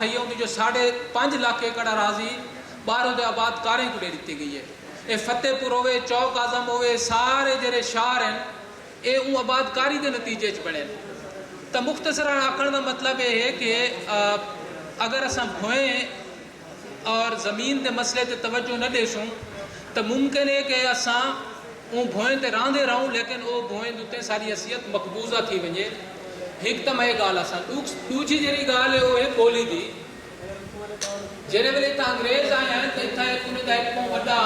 जो 5.5 लाख एकड़ अराजी बाहरों के आबाद कारें को दे दी गई है। ये फतेहपुर होवे, चौक आजम होवे, सारे जेरे शहर हैं ये आबादकारी के नतीजे बने। तो मुख्तसरा आखण का मतलब ये है कि अगर अस भोएं और ज़मीन के मसले ते तवज्जो न देसूँ तो मुमकिन है कि असा भोएं ते रांदे रहूँ लेकिन वो भोएं उत्ते सारी हैसियत मकबूजा थी वजे। एक तो मैं गाल असा दूसरी जी गाल है वो है बोली की। जेरे वेले तो अंग्रेज आए हैं तो इतना एक वड्डा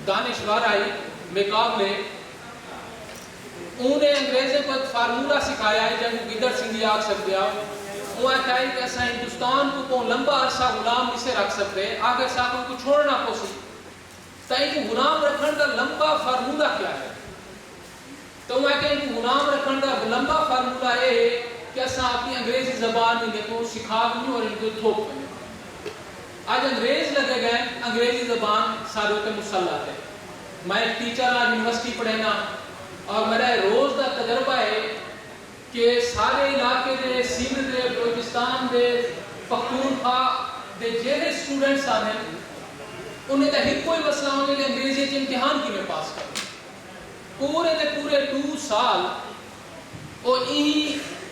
दानिशवर आई मुकाबले उन्हें अंग्रेज़ों को फार्मूला सिखाया है जब गिदड़ सिंधी आख सकते हो वो आता है कि असा हिंदुस्तान को लंबा अरसा गुलाम इसे रख सकते आगे साथ उनको छोड़ना पोसी तो गुलाम रखने का लंबा फार्मूला क्या है। तो मैं कहीं गुलाम रखने का लंबा फार्मूला ये है कि असा अपनी अंग्रेजी जबान में देखो सिखा दूँ और इनको थोप करें। आज अंग्रेज लगे गए अंग्रेजी जबान सारे के मुसल्लत है। मैं टीचर आज यूनिवर्सिटी पढ़ेना और मेरा रोज़ का तजर्बा है कि सारे इलाके दे सिंध दे बलोचिस्तान दे पख्तूनख्वा दे जेरे स्टूडेंट्स आने उन्हें तो एक कोई मसला होने के अंग्रेजी के इम्तिहान की में पास कर पूरे के पूरे 2 साल और यही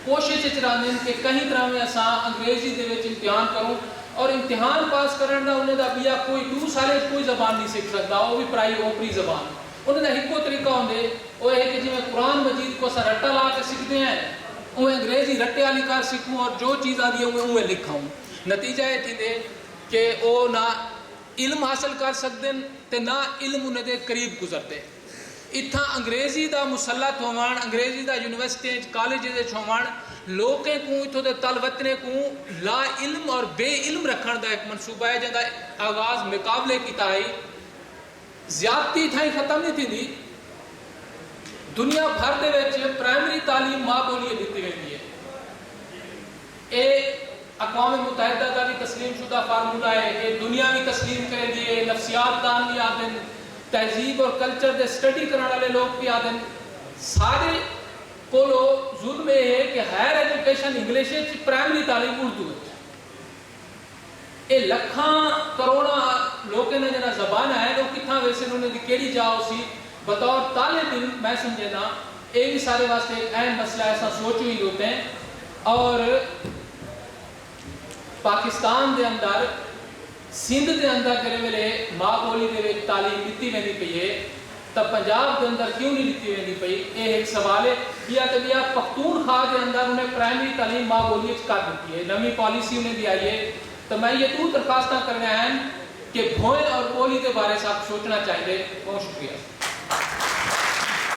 कोशिश चलाने के कहीं तरह में असा अंग्रेजी दे विच इम्तिहान करूँ और इम्तिहान पास करने का उन्हें बिया कोई 2 साल कोई जबान नहीं सीख सकता वो भी पढ़ाई ओपरी जबान उन्हें एको तरीका होंगे वो है कि जिमें कुरान मजीद को असा रट्टा ला के सीखते हैं उन्हें अंग्रेजी रट्टे वाली कार सीखूँ और जो चीज़ आती है उन्हें लिखाऊँ। नतीजा ये थी कि वो ना इल्म हासिल कर सकते ते ना इल्म उन्हें दे करीब गुजरते। इतना अंग्रेजी का मुसलत होवन अंग्रेजी का यूनिवर्सिटी कॉलेज होवन लोगों को इतों के तल वतने को ला इल्म और बे इल्म रखने का एक मनसूबा है जिसका आगाज मुकाबले किया है। ज्यादती इतना खत्म नहीं थी। दुनिया भर के प्राइमरी तालीम माँ बोली दी गई है। ये अक़वाम मुत्तहिदा का भी तस्लीम शुदा फार्मूला है ये दुनिया भी तस्लीम करेगी। ये नफ्सियात दान भी आते हैं तहजीब और कल्चर के स्टडी करने वाले लोग भी आते हैं। सारे को जुल्म ये है कि हायर एजुकेशन इंग्लिश प्राइमरी तालीम उर्दू ये लखा करोड़ा लोग ने जना जबान है लोग कितना वैसे उन्होंने केड़ी जाओ सी बतौर ताले दिल मैं समझे ना ये भी सारे वास्ते एक अहम मसला ऐसा सोच ही होते हैं। और पाकिस्तान के अंदर सिंध के अंदर करे वेले माँ बोली के तालीम दी वेंदी पई है तो पंजाब के अंदर क्यों नहीं दी वेंदी पई ये एक सवाल है। या तो भैया पख्तूनख्वा के अंदर उन्हें प्राइमरी तालीम माँ बोली कर दी है नवी पॉलिसी उन्हें दी आई है। तो मैं ये 2 दरखास्त करने हैं कि भोए और बोली के बारे में आप सोचना चाहिए। बहुत शुक्रिया।